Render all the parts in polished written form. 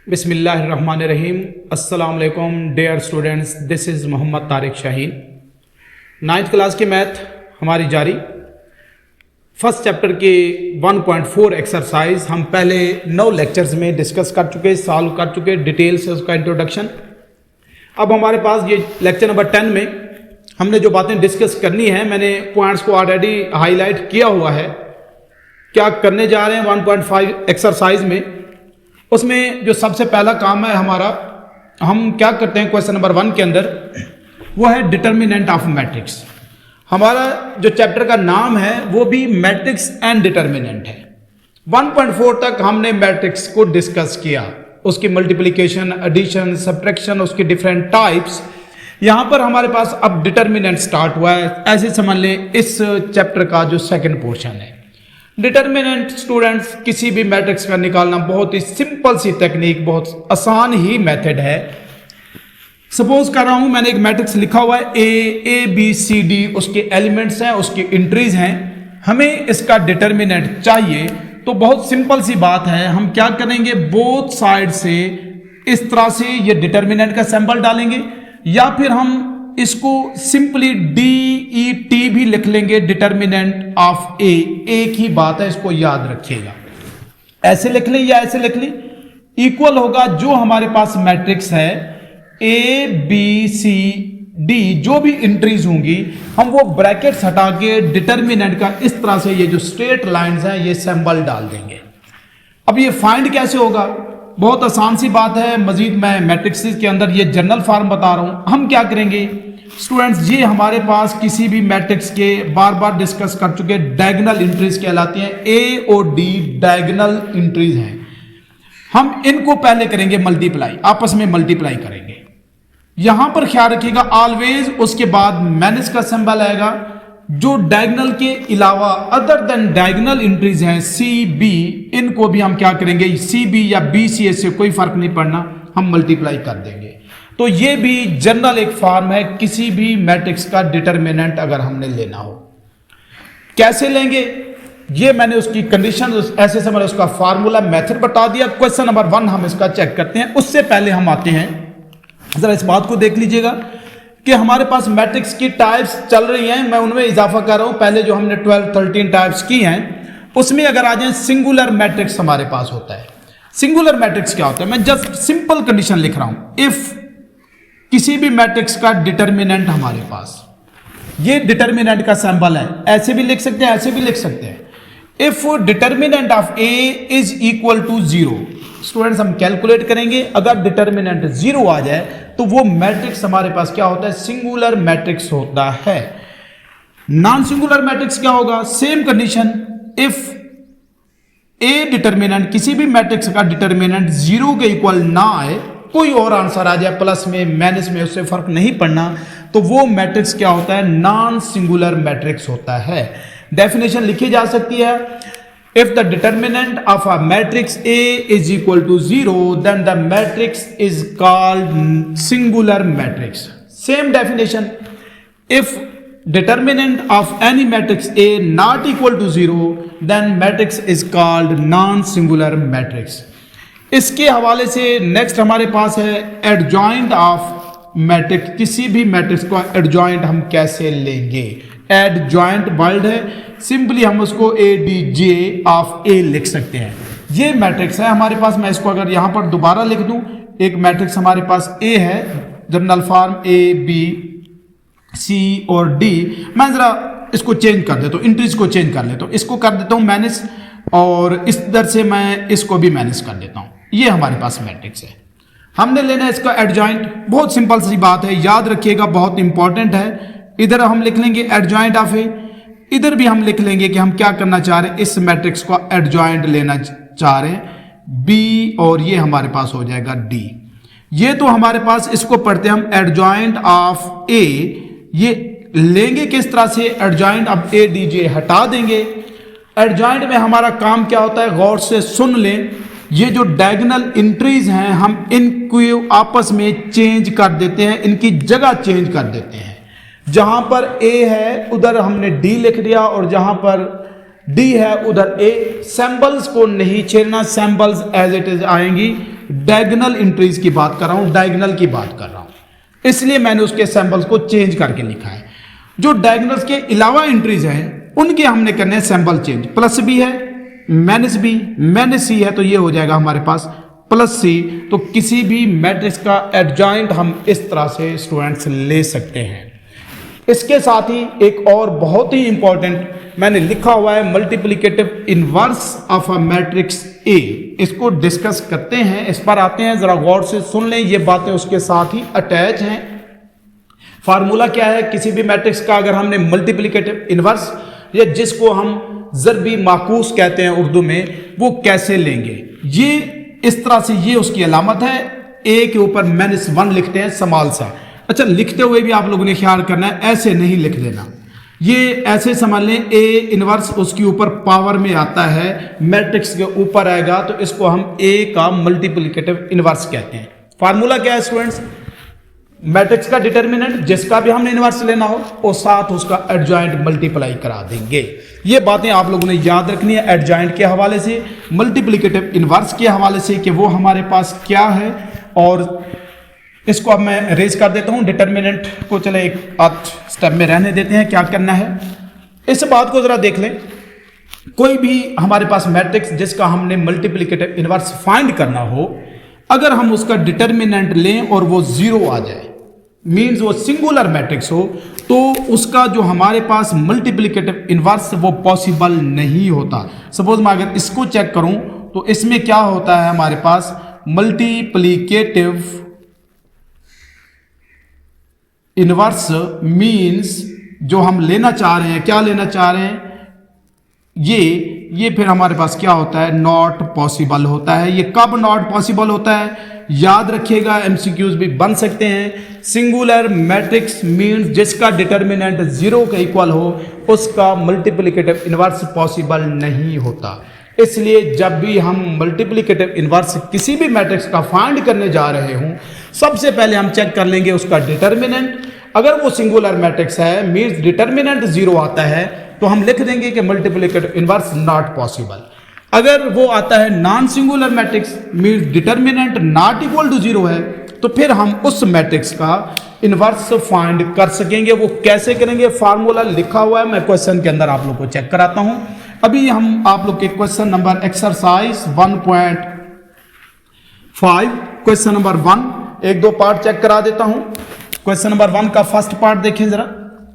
बिस्मिल्लाहिर्रहमानिर्रहीम। अस्सलाम वालेकुम dear students, this is Mohammad Tariq Shaheen. 9th class की मैथ हमारी जारी। फर्स्ट चैप्टर के 1.4 एक्सरसाइज हम पहले 9 लेक्चर्स में डिस्कस कर चुके, सॉल्व कर चुके, डिटेल से उसका इंट्रोडक्शन। अब हमारे पास ये लेक्चर नंबर 10 में हमने जो बातें डिस्कस करनी है, मैंने पॉइंट्स को ऑलरेडी हाईलाइट किया हुआ है। क्या करने जा रहे हैं 1.5 एक्सरसाइज में, उसमें जो सबसे पहला काम है हमारा, हम क्या करते हैं क्वेश्चन नंबर 1 के अंदर, वो है डिटर्मिनेंट ऑफ मैट्रिक्स। हमारा जो चैप्टर का नाम है वो भी मैट्रिक्स एंड डिटर्मिनेंट है। 1.4 तक हमने मैट्रिक्स को डिस्कस किया, उसकी मल्टीप्लिकेशन, एडिशन, सब्ट्रैक्शन, उसके डिफरेंट टाइप्स। यहां पर हमारे पास अब डिटर्मिनेंट स्टार्ट हुआ है। ऐसे समझ लें इस चैप्टर का जो सेकंड पोर्शन है। डिटर्मिनेंट स्टूडेंट्स किसी भी मैट्रिक्स का निकालना बहुत ही सिंपल सी टेक्निक, बहुत आसान ही मेथड है। सपोज कर रहा हूं मैंने एक मैट्रिक्स लिखा हुआ है ए बी सी डी, उसके एलिमेंट्स हैं, उसकी एंट्रीज हैं। हमें इसका डिटर्मिनेंट चाहिए तो बहुत सिंपल सी बात है, हम क्या करेंगे, बोथ साइड से इस तरह से ये डिटर्मिनेंट का सिंबल डालेंगे, या फिर हम इसको सिंपली DET भी लिख लेंगे, डिटर्मिनेंट ऑफ ए। एक ही बात है, इसको याद रखिएगा। ऐसे लिख लें या ऐसे लिख लें, इक्वल होगा जो हमारे पास मैट्रिक्स है ABCD, जो भी एंट्रीज होंगी हम वो ब्रैकेट्स हटा के डिटर्मिनेंट का इस तरह से ये जो स्ट्रेट लाइंस हैं ये सिंबल डाल देंगे। अब ये फाइंड कैसे होगा, बहुत आसान सी बात है। मजीद मैं मैट्रिक्स के अंदर ये जनरल फॉर्म बता रहा हूं। हम क्या करेंगे स्टूडेंट्स, ये हमारे पास किसी भी मैट्रिक्स के बार बार डिस्कस कर चुके डायगोनल एंट्रीज कहलाती हैं। A और D डायगोनल एंट्रीज हैं। हम इनको पहले करेंगे मल्टीप्लाई, आपस में मल्टीप्लाई करेंगे। यहां पर ख्याल रखिएगा ऑलवेज उसके बाद माइनस का सिंबल आएगा। जो डायगोनल के अलावा अदर देन डायगोनल एंट्रीज हैं CB, इनको भी हम क्या करेंगे, CB या BC से कोई फर्क नहीं पड़ना, हम मल्टीप्लाई कर देंगे। तो ये भी जनरल एक फॉर्म है किसी भी मैट्रिक्स का डिटर्मिनेंट अगर हमने लेना हो। कैसे लेंगे ये मैंने उसकी कंडीशन ऐसे समझ, उसका फार्मूला मेथड बता दिया। क्वेश्चन नंबर 1 हम इसका चेक करते हैं। उससे पहले हम आते हैं, जरा इस बात को देख लीजिएगा कि हमारे पास मैट्रिक्स की टाइप्स चल रही हैं, मैं उनमें इजाफा कर रहा हूं। पहले जो हमने 12-13 टाइप्स की हैं उसमें अगर आ जाए सिंगुलर मैट्रिक्स हमारे पास होता है। सिंगुलर मैट्रिक्स क्या होता है, मैं जस्ट सिंपल कंडीशन लिख रहा हूं। इफ किसी भी मैट्रिक्स का डिटर्मिनेंट हमारे पास, ये डिटर्मिनेंट का सिंबल है, ऐसे भी लिख सकते हैं, ऐसे भी लिख सकते हैं। If determinant of A is equal to 0, students हम कैलकुलेट करेंगे। अगर डिटर्मिनेंट 0 आ जाए तो वो मैट्रिक्स हमारे पास क्या होता है, सिंगुलर मैट्रिक्स होता है। नॉन सिंगुलर मैट्रिक्स क्या होगा, same condition. If A determinant, किसी भी मैट्रिक्स का डिटर्मिनेंट 0 के इक्वल ना आए, कोई और आंसर आ जाए प्लस में माइनस में, उससे फर्क नहीं पड़ना, तो वो मैट्रिक्स क्या होता है, नॉन सिंगुलर मैट्रिक्स होता है। डेफिनेशन लिखी जा सकती है, if the determinant of a matrix A is equal to 0 then the matrix is called singular matrix. Same definition, if determinant of any matrix A not equal to 0 then matrix is called non singular matrix. इसके हवाले से next हमारे पास है adjoint of matrix. किसी भी matrix को adjoint हम कैसे लेंगे, एडजॉइंट वर्ड है, सिंपली हम उसको ADJ ऑफ A लिख सकते हैं। ये मैट्रिक्स है हमारे पास। मैं इसको अगर यहां पर दोबारा लिख दूं, एक मैट्रिक्स हमारे पास A है, general form A B C और D। मैं जरा इसको चेंज कर देता हूं, एंट्रीज को चेंज कर लेता हूं, इसको कर देता हूं माइनस, और इस दर से मैं इसको भी माइनस कर देता हूं। ये हमारे पास मैट्रिक्स है, हमने लेना है इसका एडजॉइंट। बहुत सिंपल सी बात है, याद रखिएगा, बहुत इंपॉर्टेंट है। इधर हम लिख लेंगे एडजॉइंट ऑफ ए, इधर भी हम लिख लेंगे कि हम क्या करना चाह रहे हैं, इस मैट्रिक्स को एडजॉइंट लेना चाह रहे हैं B, और ये हमारे पास हो जाएगा D। ये तो हमारे पास, इसको पढ़ते हैं हम एडजॉइंट ऑफ A। ये लेंगे किस तरह से, एडजॉइंट ऑफ ADJ हटा देंगे। एडजॉइंट में हमारा काम क्या होता है, गौर से सुन लें। ये जो डायगोनल एंट्रीज हैं हम इनको आपस में चेंज कर देते हैं, इनकी जगह चेंज कर देते हैं। जहां पर A है उधर हमने D लिख दिया, और जहां पर D है उधर A। सैंबल्स को नहीं छेड़ना, सैंबल्स एज इट इज आएंगी, डायगोनल एंट्रीज की बात कर रहा हूं, डायगोनल की बात कर रहा हूं, इसलिए मैंने उसके सिंबल्स को चेंज करके लिखा है। जो डायगोनल्स के अलावा एंट्रीज हैं उनके हमने करने हैं सिंबल चेंज। प्लस बी है, माइनस बी, माइनस सी है, तो ये हो जाएगा हमारे पास प्लस सी। तो किसी भी मैट्रिक्स का एडजॉइंट हम इस तरह से स्टूडेंट्स ले सकते हैं। इसके साथ ही एक और बहुत ही इंपॉर्टेंट मैंने लिखा हुआ है, multiplicative inverse of a matrix A. इसको डिस्कस करते हैं, इस पर आते हैं, जरा गौर से सुन लें, ये बातें उसके साथ ही अटैच हैं। फार्मूला क्या है किसी भी मैट्रिक्स का? अगर हमने मल्टीप्लिकेटिव इनवर्स, या जिसको हम ज़रबी माकूस कहते हैं उर्दू में, वो कैसे लेंगे? ये इस तरह से, ये उसकी अलामत है, ए के ऊपर -1 लिखते हैं स्मॉल सा। अच्छा, लिखते हुए भी आप लोगों ने ख्याल करना है, ऐसे नहीं लिख देना, ये ऐसे समझ लें, ए इनवर्स उसके ऊपर पावर में आता है, मैट्रिक्स के ऊपर आएगा, तो इसको हम ए का मल्टीप्लिकेटिव इनवर्स कहते हैं। फार्मूला क्या है स्टूडेंट्स? मैट्रिक्स का डिटर्मिनेंट जिसका भी हमने इनवर्स लेना हो, और साथ उसका एडजॉइंट मल्टीप्लाई करा देंगे। ये बातें आप लोगों ने याद रखनी है, एडजॉइंट के हवाले से, मल्टीप्लिकेटिव इनवर्स के हवाले से, कि वो हमारे पास क्या है। और इसको अब मैं रेज कर देता हूं, डिटर्मिनेंट को चले एक आध स्टेप में रहने देते हैं, क्या करना है इस बात को जरा देख लें। कोई भी हमारे पास मैट्रिक्स जिसका हमने मल्टीप्लिकेटिव इनवर्स फाइंड करना हो, अगर हम उसका डिटर्मिनेंट लें और वो 0 आ जाए, मीन्स वो सिंगुलर मैट्रिक्स हो, तो उसका जो हमारे पास मल्टीप्लिकेटिव इनवर्स वो पॉसिबल नहीं होता। सपोज मैं अगर इसको चेक करूं तो इसमें क्या होता है, हमारे पास मल्टीप्लिकेटिव इनवर्स मीन्स जो हम लेना चाह रहे हैं, क्या लेना चाह रहे हैं, ये फिर हमारे पास क्या होता है, नॉट पॉसिबल होता है। ये कब नॉट पॉसिबल होता है याद रखिएगा, एमसीक्यूज भी बन सकते हैं। सिंगुलर मैट्रिक्स मीन्स जिसका डिटर्मिनेंट 0 के इक्वल हो, उसका मल्टीप्लिकेटिव इनवर्स पॉसिबल नहीं होता। इसलिए जब भी हम मल्टीप्लिकेटिव इनवर्स किसी भी मैट्रिक्स का फाइंड करने जा रहे हों, सबसे पहले हम चेक कर लेंगे उसका डिटर्मिनेंट। अगर वो सिंगुलर मैट्रिक्स है, मीन्स डिटर्मिनेंट 0 आता है, तो हम लिख देंगे कि मल्टीप्लिकेटिव इनवर्स नॉट पॉसिबल। अगर वो आता है non singular matrix, means determinant not equal to 0 है, तो फिर हम उस मैट्रिक्स का इनवर्स फाइंड कर सकेंगे। वो कैसे करेंगे? फार्मूला लिखा हुआ है, मैं क्वेश्चन के अंदर आप लोग को चेक कराता हूं। अभी हम आप लोग के question number exercise 1.5 question number 1 एक दो पार्ट चेक करा देता हूं। क्वेश्चन नंबर 1 का फर्स्ट पार्ट देखें जरा।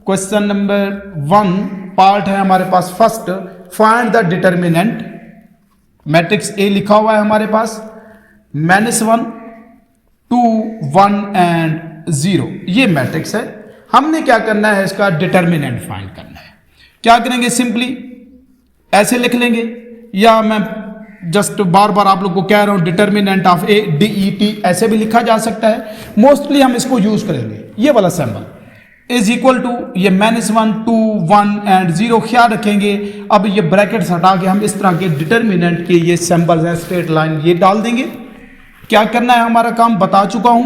क्वेश्चन नंबर 1 पार्ट है हमारे पास first, find the determinant. Matrix A लिखा हुआ है हमारे पास, -1, 2, 1 एंड 0, ये मैट्रिक्स है। हमने क्या करना है, इसका डिटर्मिनेंट फाइंड करना है। क्या करेंगे? सिंपली ऐसे लिख लेंगे, या मैं जस्ट बार बार आप लोग को कह रहा हूं, डिटर्मिनेंट ऑफ ए, DET ऐसे भी लिखा जा सकता है। मोस्टली हम इसको यूज करेंगे, ये वाला सिंबल इज इक्वल टू ये -1, 2, 1 एंड 0 ख्याल रखेंगे। अब ये ब्रैकेट्स हटा के हम इस तरह के डिटर्मिनेंट के ये सिंबल्स हैं, स्ट्रेट लाइन, ये डाल देंगे। क्या करना है हमारा काम बता चुका हूं,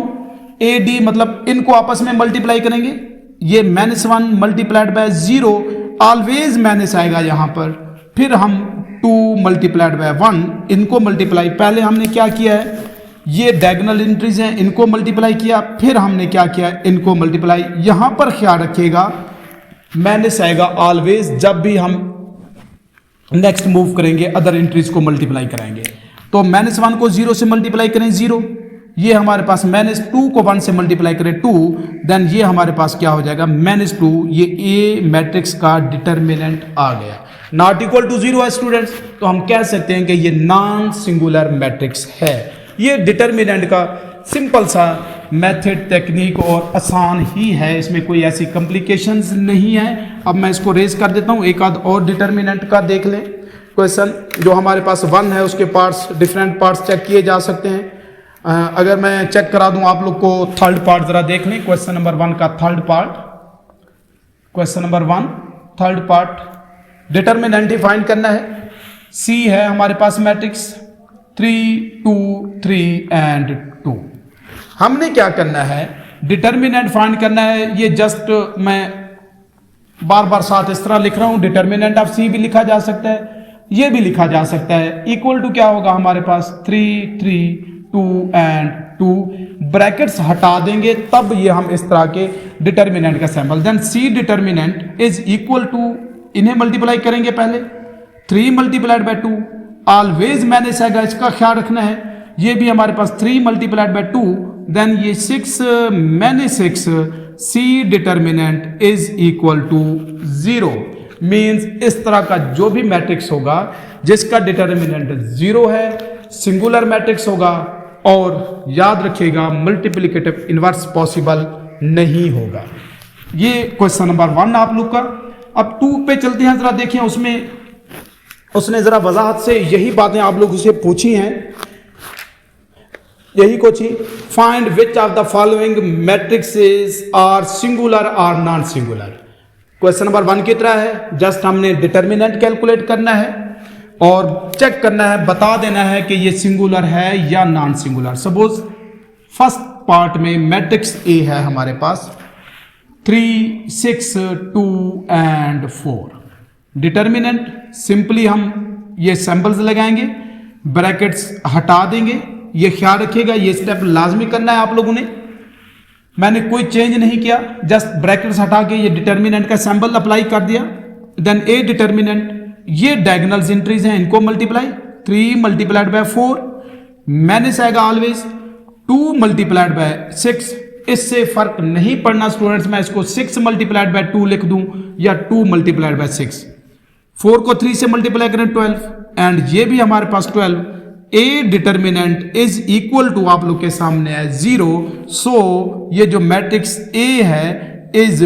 AD मतलब इनको आपस में मल्टीप्लाई करेंगे। ये -1 मल्टीप्लाइड बाय 0, ऑलवेज माइनस आएगा यहां पर। फिर हम 2 मल्टीप्लाइड बाय 1, इनको मल्टीप्लाई, पहले हमने क्या किया है, ये डायगोनल एंट्रीज हैं, इनको मल्टीप्लाई किया, फिर हमने क्या किया, इनको मल्टीप्लाई। यहां पर ख्याल रखिएगा माइनस आएगा ऑलवेज जब भी हम नेक्स्ट मूव करेंगे, अदर एंट्रीज को मल्टीप्लाई कराएंगे। तो -1 को 0 से मल्टीप्लाई करें 0, ये हमारे पास -2 को 1 से मल्टीप्लाई करें 2, देन ये हमारे पास क्या हो जाएगा -2। ये ए मैट्रिक्स का डिटर्मिनेंट आ गया, नॉट इक्वल टू 0 है स्टूडेंट्स। तो हम कह सकते हैं कि ये नॉन सिंगुलर मैट्रिक्स है। ये डिटर्मिनेंट का सिंपल सा मेथड, टेक्निक और आसान ही है, इसमें कोई ऐसी कॉम्प्लिकेशंस नहीं है। अब मैं इसको रेज कर देता हूं, एक आध और डिटर्मिनेंट का देख लें। क्वेश्चन जो हमारे पास 1 है उसके पार्ट्स, डिफरेंट पार्ट्स चेक किए जा सकते हैं। अगर मैं चेक करा दूं आप लोग को, थर्ड पार्ट जरा देख लें। क्वेश्चन नंबर 1 का third part, question number 1 third part, determinant ही फाइंड करना है। सी है हमारे पास मैट्रिक्स 3, 2, 3 एंड 2। हमने क्या करना है, डिटर्मिनेंट फाइंड करना है। ये जस्ट मैं बार बार साथ इस तरह लिख रहा हूं, डिटर्मिनेंट ऑफ सी भी लिखा जा सकता है, ये भी लिखा जा सकता है। इक्वल टू क्या होगा हमारे पास 3, 3, 2 एंड 2, ब्रैकेट्स हटा देंगे तब ये हम इस तरह के डिटर्मिनेंट का sample, then C determinant is equal to, इन्हें मल्टीप्लाई करेंगे पहले 3 मल्टीप्लाइड बाय 2, ऑलवेज मैंने आएगा, इसका ख्याल रखना है। ये भी हमारे पास 3 मल्टीप्लाइड बाय 2, देन ये 6 मैंने 6, C determinant is equal to 0। Means इस तरह का जो भी मैट्रिक्स होगा जिसका डिटर्मिनेंट 0 है, सिंगुलर मैट्रिक्स होगा, और याद रखिएगा मल्टीप्लिकेटिव इनवर्स पॉसिबल नहीं होगा। ये क्वेश्चन नंबर 1 आप लोग का। अब 2 पे चलते हैं, जरा देखें उसमें उसने जरा वजाहत से यही बातें आप लोग उसे पूछी हैं, यही कुछ ही, find which of the following matrices are singular और नॉन सिंगुलर। क्वेश्चन नंबर 1 की तरह है, जस्ट हमने डिटर्मिनेंट कैलकुलेट करना है और चेक करना है, बता देना है कि ये सिंगुलर है या non singular. Suppose first part में मैट्रिक्स ए है हमारे पास 3, 6, 2 एंड 4। डिटर्मिनेंट सिंपली हम ये सैंपल्स लगाएंगे, ब्रैकेट्स हटा देंगे, ये ख्याल रखिएगा ये स्टेप लाजमी करना है आप लोगों ने। मैंने कोई चेंज नहीं किया, जस्ट ब्रैकेट्स हटा के ये डिटर्मिनेंट का सैंपल अप्लाई कर दिया। देन ए डिटर्मिनेंट, ये डायगोनल्स एंट्रीज हैं, इनको मल्टीप्लाई 3 मल्टीप्लाइड बाय 4, मैंने आएगा ऑलवेज 2 मल्टीप्लाइड बाय 6। इससे फर्क नहीं पड़ना स्टूडेंट्स, मैं इसको 6 मल्टीप्लाइड बाय 2 लिख दूं या 2 मल्टीप्लाइड बाय 6। 4 को 3 से मल्टीप्लाई करें 12, एंड ये भी हमारे पास 12। A determinant is equal to आप लोग के सामने है 0। सो ये जो मैट्रिक्स ए है इज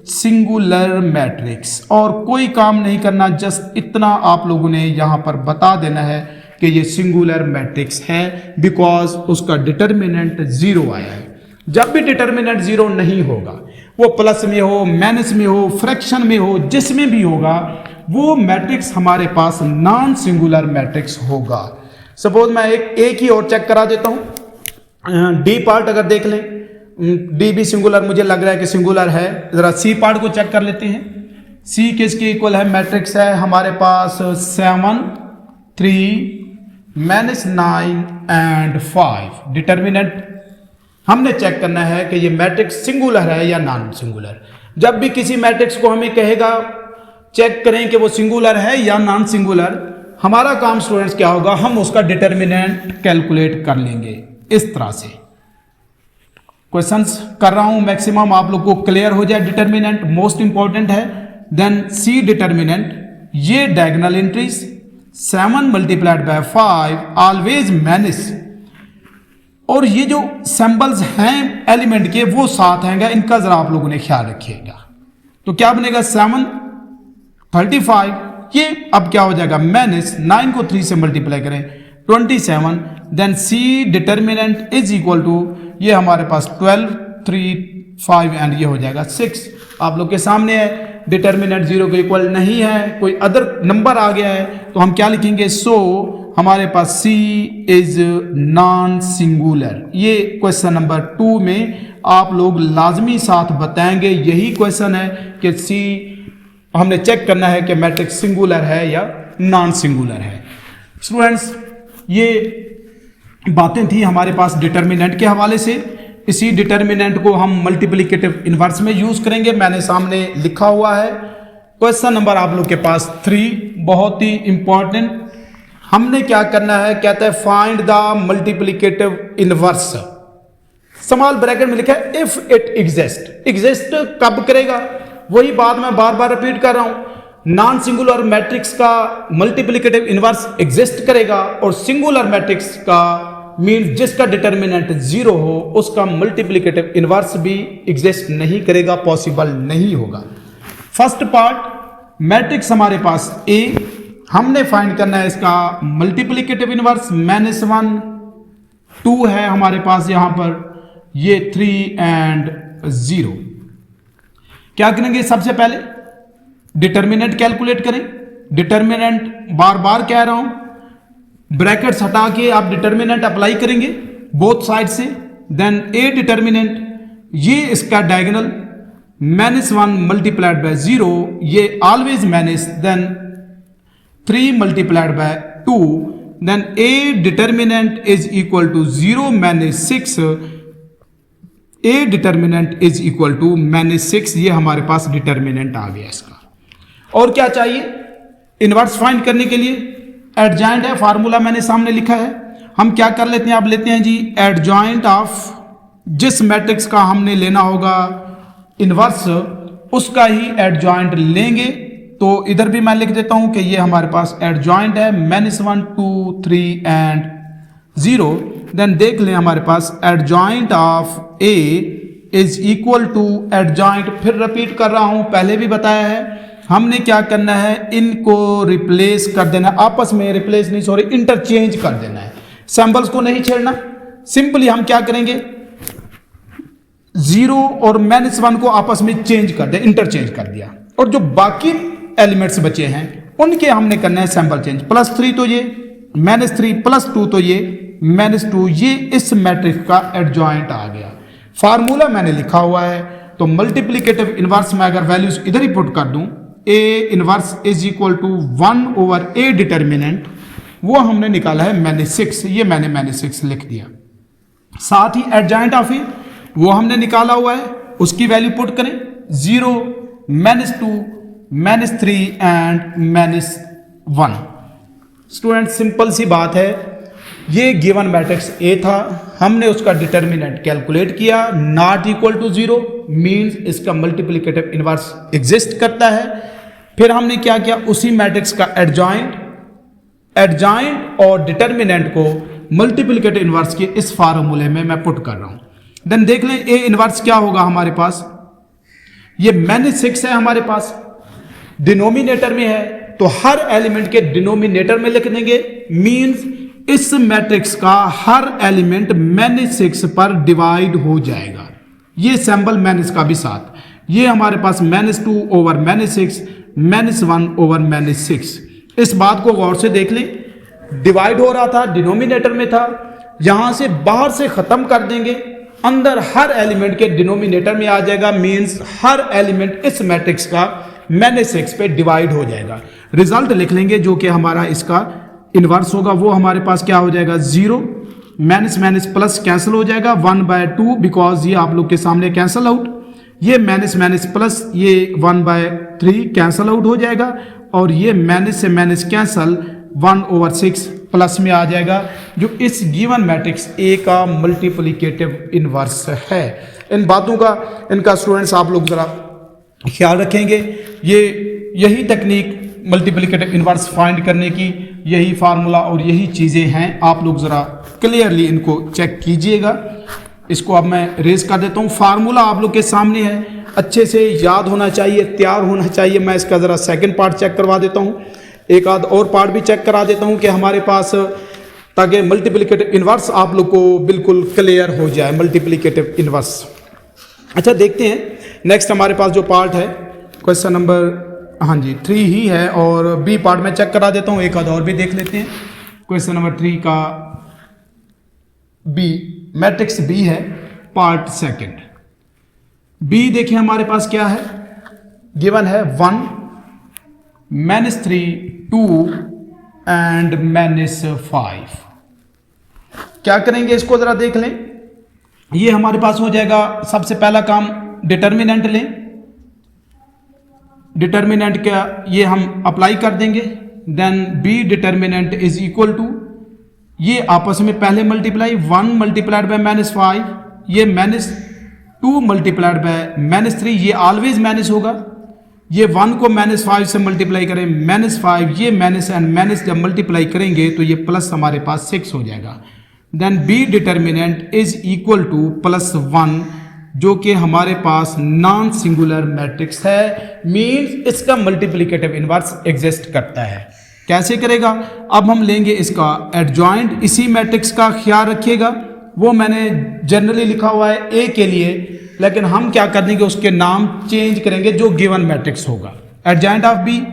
सिंगुलर मैट्रिक्स, और कोई काम नहीं करना, जस्ट इतना आप लोगों ने यहां पर बता देना है कि ये सिंगुलर मैट्रिक्स है, बिकॉज उसका डिटर्मिनेंट 0 आया है। जब भी डिटर्मिनेंट 0 नहीं होगा, वो प्लस में हो, माइनस में हो, फ्रैक्शन में हो, जिसमें भी होगा, वो मैट्रिक्स हमारे पास नॉन सिंगुलर मैट्रिक्स होगा। सपोज मैं एक ही और चेक करा देता हूं, डी पार्ट अगर देख लें, डी भी सिंगुलर मुझे लग रहा है कि सिंगुलर है। जरा सी पार्ट को चेक कर लेते हैं। सी किसके इक्वल है? मैट्रिक्स है हमारे पास 7, 3, -9 एंड 5। डिटर्मिनेंट हमने चेक करना है कि ये मैट्रिक्स सिंगुलर है या नॉन सिंगुलर। जब भी किसी मैट्रिक्स को हमें कहेगा चेक करें कि वो सिंगुलर है या नॉन सिंगुलर, हमारा काम स्टूडेंट्स क्या होगा, हम उसका डिटर्मिनेंट कैलकुलेट कर लेंगे इस तरह से। क्वेश्चंस कर रहा हूं, मैक्सिमम आप लोग को क्लियर हो जाए। डिटर्मिनेंट मोस्ट इंपॉर्टेंट है। देन सी डिटर्मिनेंट, ये diagonal entries 7 multiplied by 5 always minus, और ये जो सिंबल्स हैं एलिमेंट के वो साथ आएंगे, इनका जरा आप लोगों ने ख्याल रखिएगा। तो क्या बनेगा 7, 35, ये अब क्या हो जाएगा माइनस 9 को 3 से मल्टीप्लाई करें 27। Then C determinant is equal to, ये हमारे पास 12, 3, 5 एंड ये हो जाएगा 6। आप लोग के सामने है। डिटर्मिनेंट 0 के इक्वल नहीं है, कोई अदर नंबर आ गया है तो हम क्या लिखेंगे, सो हमारे पास सी इज नॉन सिंगुलर। ये क्वेश्चन नंबर 2 में आप लोग लाजमी साथ बताएंगे, यही क्वेश्चन है कि सी हमने चेक करना है कि मैट्रिक्स सिंगुलर है या नॉन सिंगुलर है। स्टूडेंट्स, ये बातें थी हमारे पास डिटर्मिनेंट के हवाले से। इसी डिटर्मिनेंट को हम मल्टीप्लिकेटिव इनवर्स में यूज करेंगे, मैंने सामने लिखा हुआ है। क्वेश्चन नंबर आप लोग के पास 3 बहुत ही इंपॉर्टेंट। हमने क्या करना है, कहता है find the multiplicative inverse. Small bracket में लिखा है इफ इट एग्जिस्ट। एग्जिस्ट कब करेगा, वही बात मैं बार बार रिपीट कर रहा हूं। नॉन सिंगुलर मैट्रिक्स का मल्टीप्लिकेटिव इनवर्स एग्जिस्ट करेगा, और सिंगुलर मैट्रिक्स का मीन्स जिसका डिटर्मिनेंट 0 हो उसका मल्टीप्लिकेटिव इनवर्स भी एग्जिस्ट नहीं करेगा, पॉसिबल नहीं होगा। फर्स्ट पार्ट मैट्रिक्स हमारे पास ए, हमने फाइंड करना है इसका मल्टीप्लिकेटिव इनवर्स। -1, 2 है हमारे पास यहां पर, ये 3 एंड 0। क्या करेंगे, सबसे पहले डिटर्मिनेंट कैलकुलेट करें। डिटर्मिनेंट बार बार कह रहा हूं, ब्रैकेट्स हटा के आप डिटर्मिनेंट अप्लाई करेंगे बोथ साइड से। देन ए डिटर्मिनेंट, ये इसका डायगोनल -1 मल्टीप्लाइड बाय 0, ये always minus. Then 3 multiplied by 2, then A determinant is equal to 0 -6, A determinant is equal to -6, ये हमारे पास डिटर्मिनेंट आ गया इसका। और क्या चाहिए इनवर्स फाइंड करने के लिए? एडजॉइंट है, फार्मूला मैंने सामने लिखा है। हम क्या कर लेते हैं, आप लेते हैं जी एडजॉइंट ऑफ जिस मैट्रिक्स का हमने लेना होगा इनवर्स, उसका ही एडजॉइंट लेंगे। तो इधर भी मैं लिख देता हूं कि ये हमारे पास एडजॉइंट है -1 2 3 एंड 0। देन देख लें हमारे पास adjoint of A is equal to adjoint, फिर रिपीट कर रहा हूं, पहले भी बताया है, हमने क्या करना है, इनको रिप्लेस कर देना, आपस में रिप्लेस नहीं सॉरी इंटरचेंज कर देना है, सिंबल्स को नहीं छेड़ना। सिंपली हम क्या करेंगे, 0 और -1 को आपस में चेंज कर दे, इंटरचेंज कर दिया, और जो बाकी एलिमेंट्स बचे हैं उनके हमने करना है सैंपल चेंज। +3 तो ये, -3 +2 तो ये, -2, ये इस मैट्रिक्स का एडजॉइंट आ गया। फार्मूला मैंने लिखा हुआ है, तो मल्टीप्लिकेटिव इनवर्स में अगर वैल्यूज इधर ही पुट कर दूं, A inverse is equal to 1/a determinant, वो हमने निकाला है -6, ये मैंने -6 लिख दिया। साथ ही एडजॉइंट ऑफ ए वो हमने निकाला हुआ है, उसकी वैल्यू पुट करें, 0 -2 -3 एंड -1। स्टूडेंट सिंपल सी बात है, ये गिवन मैट्रिक्स ए था, हमने उसका डिटर्मिनेंट कैलकुलेट किया, नॉट इक्वल टू 0 मीन्स इसका मल्टीप्लिकेटिव इनवर्स एग्जिस्ट करता है। फिर हमने क्या किया, उसी मैट्रिक्स का एडजॉइंट और डिटर्मिनेंट को मल्टीप्लिकेटिव इनवर्स के इस फार्मूले में मैं पुट कर रहा हूं। देन देख लें ए इनवर्स क्या होगा हमारे पास, ये -6 है हमारे पास, डिनोमिनेटर में है, तो हर एलिमेंट के डिनोमिनेटर में लिख देंगे, मींस इस मैट्रिक्स का हर एलिमेंट -6 पर डिवाइड हो जाएगा। ये सिंबल माइनस का भी साथ, ये हमारे पास -2/-6 -1/-6। इस बात को गौर से देख लें, डिवाइड हो रहा था, डिनोमिनेटर में था, यहां से बाहर से खत्म कर देंगे, अंदर हर एलिमेंट के डिनोमिनेटर में आ जाएगा, मींस हर एलिमेंट इस मैट्रिक्स का -6 पे डिवाइड हो जाएगा। रिजल्ट लिख लेंगे जो कि हमारा इसका इनवर्स होगा, वो हमारे पास क्या हो जाएगा, 0 -+ कैंसिल हो जाएगा, 1/2 बिकॉज ये आप लोग के सामने कैंसिल आउट, ये -+ ये 1/3 कैंसिल आउट हो जाएगा, और ये माइनस से माइनस कैंसल 1/6 प्लस में आ जाएगा, जो इस गिवन मैट्रिक्स ए का मल्टीप्लिकेटिव इनवर्स है। इन बातों का इनका स्टूडेंट्स आप लोग जरा ख्याल रखेंगे। यही टेक्निक मल्टीप्लिकेटिव इनवर्स फाइंड करने की, यही फार्मूला और यही चीज़ें हैं, आप लोग ज़रा क्लियरली इनको चेक कीजिएगा। इसको अब मैं रेज कर देता हूँ, फार्मूला आप लोग के सामने है, अच्छे से याद होना चाहिए, तैयार होना चाहिए। मैं इसका ज़रा सेकंड पार्ट चेक करवा देता हूँ, एक आध और पार्ट भी चेक करा देता हूँ कि हमारे पास, ताकि मल्टीप्लिकेटिव इनवर्स आप लोग को बिल्कुल क्लियर हो जाए, मल्टीप्लिकेटिव इनवर्स। अच्छा देखते हैं नेक्स्ट हमारे पास जो पार्ट है, क्वेश्चन नंबर 3 ही है, और बी पार्ट में चेक करा देता हूँ, एक आध और भी देख लेते हैं। क्वेश्चन नंबर 3 का बी, मैट्रिक्स बी है, पार्ट सेकंड। बी देखिए हमारे पास क्या है, गिवन है 1 -3 2 एंड -5। क्या करेंगे इसको जरा देख लें। ये हमारे पास हो जाएगा, सबसे पहला काम डिटर्मिनेंट लें, डिटर्मिनेंट का ये हम अप्लाई कर देंगे, then B determinant is equal to, ये आपस में पहले मल्टीप्लाई, 1 × -5, ये -2 × -3, ये ऑलवेज माइनस होगा, ये 1 को -5 से मल्टीप्लाई करें, -5, ये माइनस एंड माइनस जब मल्टीप्लाई करेंगे तो ये प्लस हमारे पास 6 हो जाएगा। Then B determinant is equal to +1, जो कि हमारे पास नॉन सिंगुलर मैट्रिक्स है, मींस इसका मल्टीप्लिकेटिव इनवर्स एग्जिस्ट करता है। कैसे करेगा, अब हम लेंगे इसका एडजॉइंट, इसी मैट्रिक्स का ख्याल रखिएगा, वो मैंने जनरली लिखा हुआ है ए के लिए, लेकिन हम क्या कर देंगे, उसके नाम चेंज करेंगे जो गिवन मैट्रिक्स होगा। एडजॉइंट ऑफ बी,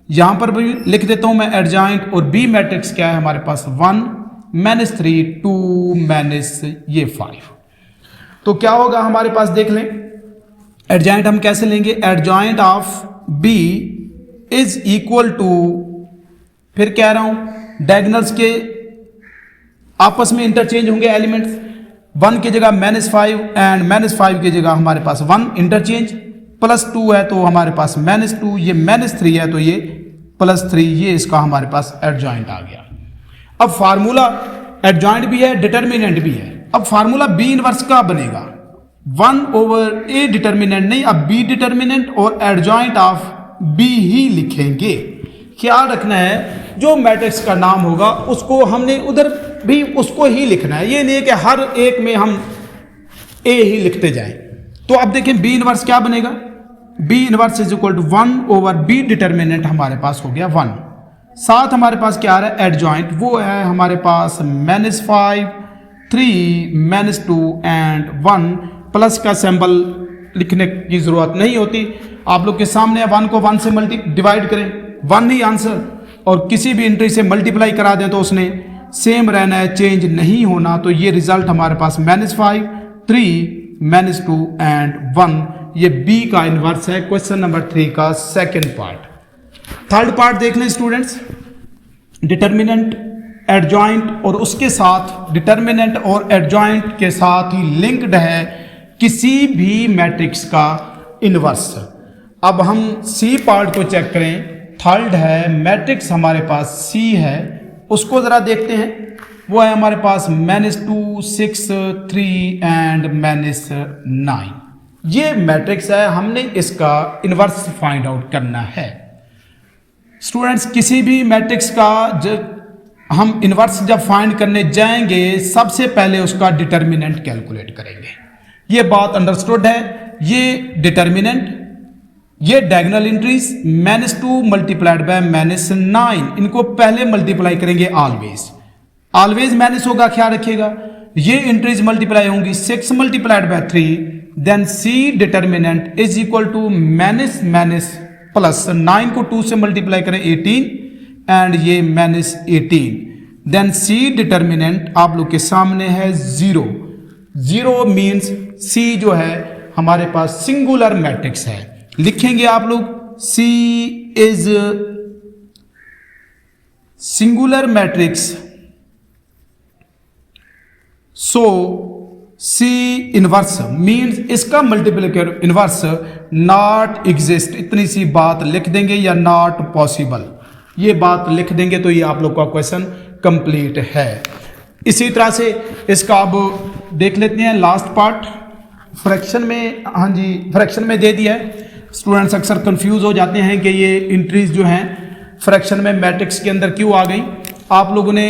यहां पर भी लिख देता हूं मैं एडजॉइंट, और बी मैट्रिक्स क्या है हमारे पास, 1 -3 2 ये 5। तो क्या होगा हमारे पास, देख लें एडजॉइंट हम कैसे लेंगे, adjoint of B is equal to, फिर कह रहा हूं डायगोनल्स के आपस में इंटरचेंज होंगे एलिमेंट्स, 1 की जगह -5 एंड -5 की जगह हमारे पास 1 इंटरचेंज, +2 है तो हमारे पास -2, ये -3 है तो ये +3, ये इसका हमारे पास एडजॉइंट आ गया। अब फार्मूला एडजॉइंट भी है, डिटर्मिनेंट भी है। अब फार्मूला बी इनवर्स का बनेगा 1/a डिटर्मिनेंट नहीं, अब बी डिटर्मिनेंट और एडजॉइंट ऑफ बी ही लिखेंगे। ख्याल रखना है जो मैट्रिक्स का नाम होगा उसको हमने उधर भी उसको ही लिखना है, ये नहीं कि हर एक में हम ए ही लिखते जाएं। तो अब देखें बी इनवर्स क्या बनेगा, B inverse is equal to 1/b determinant हमारे पास हो गया 1। साथ हमारे पास क्या आ रहा है एडजॉइंट, वो है हमारे पास -5, 3, -2 एंड 1। प्लस का सिंबल लिखने की जरूरत नहीं होती, आप लोग के सामने 1 को 1 से डिवाइड करें, 1 ही आंसर, और किसी भी एंट्री से मल्टीप्लाई करा दें तो उसने सेम रहना है, चेंज नहीं होना। तो ये रिजल्ट हमारे पास -5, 3, -2 एंड 1, ये बी का इनवर्स है क्वेश्चन नंबर 3 का सेकंड पार्ट। थर्ड पार्ट देख लें स्टूडेंट्स, डिटर्मिनेंट, एडजॉइंट और उसके साथ डिटर्मिनेंट और एडजॉइंट के साथ ही लिंक्ड है किसी भी मैट्रिक्स का इनवर्स। अब हम सी पार्ट को चेक करें, थर्ड है मैट्रिक्स हमारे पास सी है, उसको जरा देखते हैं। वो है हमारे पास -2, 6, 3 एंड -9। ये मैट्रिक्स है, हमने इसका इनवर्स फाइंड आउट करना है। स्टूडेंट्स किसी भी मैट्रिक्स का जब हम इनवर्स जब फाइंड करने जाएंगे सबसे पहले उसका डिटर्मिनेंट कैलकुलेट करेंगे, ये बात अंडरस्टूड है। ये डिटर्मिनेंट, ये डायगोनल एंट्रीज -2 मल्टीप्लाइड बाय -9, इनको पहले मल्टीप्लाई करेंगे ऑलवेज माइनस होगा, ख्याल रखिएगा। ये एंट्रीज मल्टीप्लाई होंगी 6 multiplied by 3, then C determinant is equal to minus plus 9 को 2 से मल्टीप्लाई करें 18 एंड ये -18, देन सी डिटर्मिनेंट आप लोग के सामने है 0 मीन्स सी जो है हमारे पास सिंगुलर मैट्रिक्स है। लिखेंगे आप लोग C is singular matrix, so C inverse means इसका मल्टीप्लिकेटिव इनवर्स नॉट एग्जिस्ट, इतनी सी बात लिख देंगे, या नॉट पॉसिबल, ये बात लिख देंगे तो ये आप लोग का क्वेश्चन कंप्लीट है। इसी तरह से इसका अब देख लेते हैं लास्ट पार्ट फ्रैक्शन में। हाँ जी, फ्रैक्शन में दे दिया है। स्टूडेंट्स अक्सर कंफ्यूज हो जाते हैं कि ये एंट्रीज जो हैं फ्रैक्शन में मैट्रिक्स के अंदर क्यों आ गई। आप लोगों ने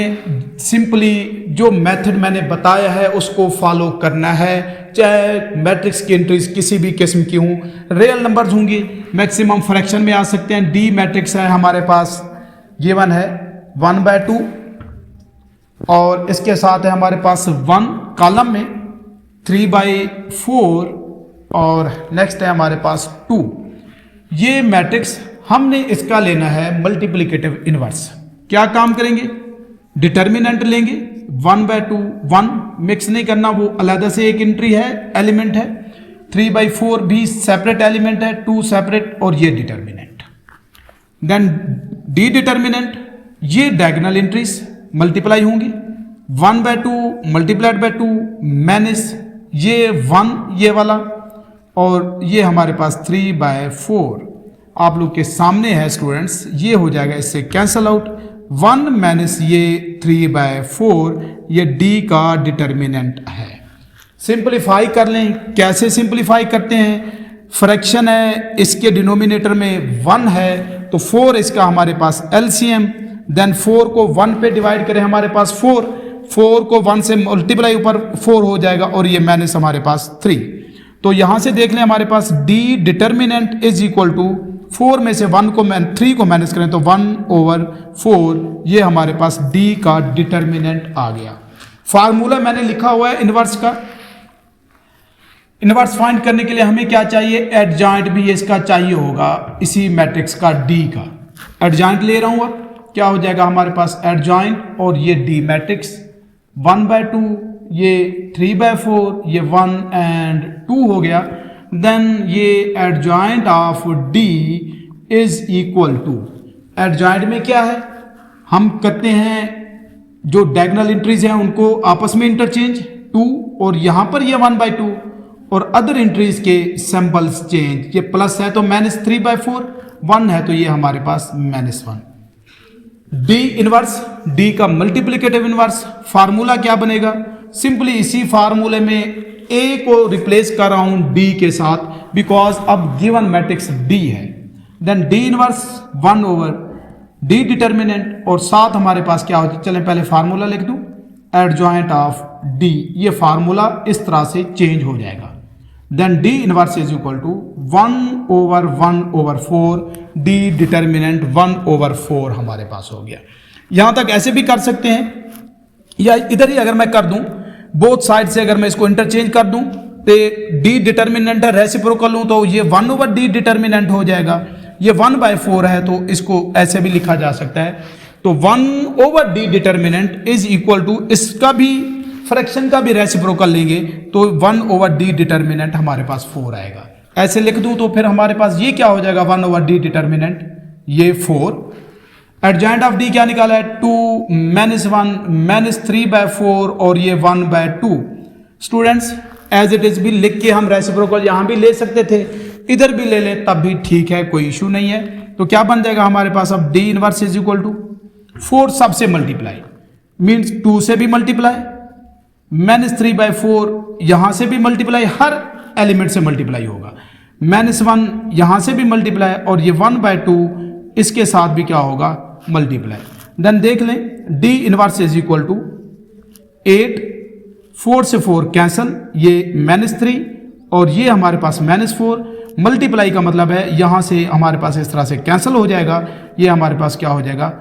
सिंपली जो मेथड मैंने बताया है उसको फॉलो करना है, चाहे मैट्रिक्स की एंट्रीज किसी भी किस्म की हों, रियल नंबर्स होंगी, मैक्सिमम फ्रैक्शन में आ सकते हैं। डी मैट्रिक्स है हमारे पास, गिवन है 1/2 और इसके साथ है हमारे पास 1 कॉलम में 3/4 और नेक्स्ट है हमारे पास 2। ये मैट्रिक्स हमने इसका लेना है मल्टीप्लिकेटिव इनवर्स। क्या काम करेंगे, डिटर्मिनेंट लेंगे 1/2, 1 मिक्स नहीं करना, वो अलग से एक एंट्री है, एलिमेंट है। 3/4 भी सेपरेट एलिमेंट है, 2 सेपरेट, और ये डिटर्मिनेंट। देन डी डिटर्मिनेंट, ये डायगोनल एंट्रीज मल्टीप्लाई होंगी 1/2 मल्टीप्लाइड बाय 2 माइनस ये 1 ये वाला, और ये हमारे पास 3/4 आप लोग के सामने है स्टूडेंट्स, ये हो जाएगा इससे कैंसल आउट। 1 माइनस ये 3/4 ये डी का डिटर्मिनेंट है। सिंपलीफाई कर लें, कैसे सिंपलीफाई करते हैं, फ्रैक्शन है, इसके डिनोमिनेटर में 1 है तो 4 इसका हमारे पास एलसीएम, देन 4 को 1 पे डिवाइड करें हमारे पास 4 को 1 से मल्टीप्लाई ऊपर 4 हो जाएगा, और ये माइनस हमारे पास 3। तो यहां से देख लें हमारे पास D determinant is equal to 4 में से 3 को माइनस करें तो 1/4, ये हमारे पास डी का डिटर्मिनेंट आ गया। फार्मूला मैंने लिखा हुआ है इनवर्स का। इनवर्स फाइंड करने के लिए हमें क्या चाहिए, एडजॉइंट भी इसका चाहिए होगा, इसी मैट्रिक्स का डी का। एडजॉइंट ले रहा हूं, अब क्या हो जाएगा हमारे पास एडजॉइंट और ये डी मैट्रिक्स 1/2 ये 3/4 ये 1 एंड 2 हो गया। देन ये adjoint of D is equal to, adjoint में क्या है हम करते हैं जो डायगोनल एंट्रीज हैं उनको आपस में इंटरचेंज 2 और यहाँ पर ये 1/2 और अदर एंट्रीज के सैंपल्स चेंज। ये प्लस है तो -3/4, 1 है तो ये हमारे पास -1। डी इनवर्स, डी का मल्टीप्लिकेटिव इनवर्स फार्मूला क्या बनेगा? सिंपली इसी फार्मूले में ए को रिप्लेस कर रहा हूं डी के साथ बिकॉज अब गिवन मैट्रिक्स डी है। Then D inverse 1/d determinant और साथ हमारे पास क्या होता है, चलें पहले फार्मूला लिख दूं, एडजॉइंट ऑफ डी। ये फार्मूला इस तरह से चेंज हो जाएगा। Then D inverse is equal to 1/1/4 D determinant 1/4 हमारे पास हो गया। यहां तक ऐसे भी कर सकते हैं या इधर ही अगर मैं कर दूं, बोथ साइड से अगर मैं इसको इंटरचेंज कर दूं तो डी डिटर्मिनेंट है, रेसिप्रोकल हूं तो ये 1/d डिटर्मिनेंट हो जाएगा। ये 1/4 है तो इसको ऐसे भी लिखा जा सकता है। तो 1/d determinant is equal to, इसका भी फ्रैक्शन का भी रेसिप्रोकल लेंगे तो 1/d डिटर्मिनेंट हमारे पास 4 आएगा। ऐसे लिख दूं तो फिर हमारे पास ये क्या हो जाएगा, 1/d डिटर्मिनेंट ये 4। एडजॉइंट ऑफ डी क्या निकाला है, 2 -1 -3/4 और ये 1/2। स्टूडेंट्स एज इट इज भी लिख के हम रेसिप्रोकल यहां भी ले सकते थे, इधर भी ले लें तब भी ठीक है, कोई इशू नहीं है। तो क्या बन जाएगा हमारे पास अब D inverse is equal to 4 सबसे मल्टीप्लाई मीन्स 2 से भी मल्टीप्लाई, -3/4 यहां से भी मल्टीप्लाई, हर एलिमेंट से मल्टीप्लाई होगा, -1 यहां से भी मल्टीप्लाई और ये 1/2 इसके साथ भी क्या होगा, मल्टीप्लाई। देन देख लें D inverse is equal to 8, 4 से 4 कैंसल, ये -3 और ये हमारे पास -4, मल्टीप्लाई का मतलब है यहां से हमारे पास इस तरह से कैंसिल हो जाएगा, ये हमारे पास क्या हो जाएगा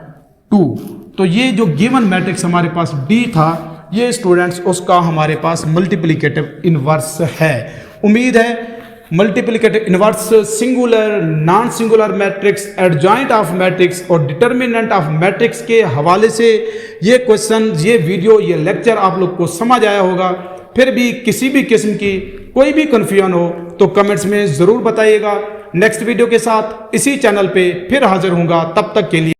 2। तो ये जो गिवन मैट्रिक्स हमारे पास डी था, ये स्टूडेंट्स उसका हमारे पास मल्टीप्लिकेटिव इनवर्स है। उम्मीद है multiplicative inverse, singular non singular matrix, adjoint of matrix और डिटर्मिनेंट ऑफ मैट्रिक्स के हवाले से ये क्वेश्चन, ये वीडियो, ये लेक्चर आप लोग को समझ आया होगा। फिर भी किसी भी किस्म की कोई भी कन्फ्यूजन हो तो कमेंट्स में ज़रूर बताइएगा। नेक्स्ट वीडियो के साथ इसी चैनल पे फिर हाजिर होऊंगा, तब तक के लिए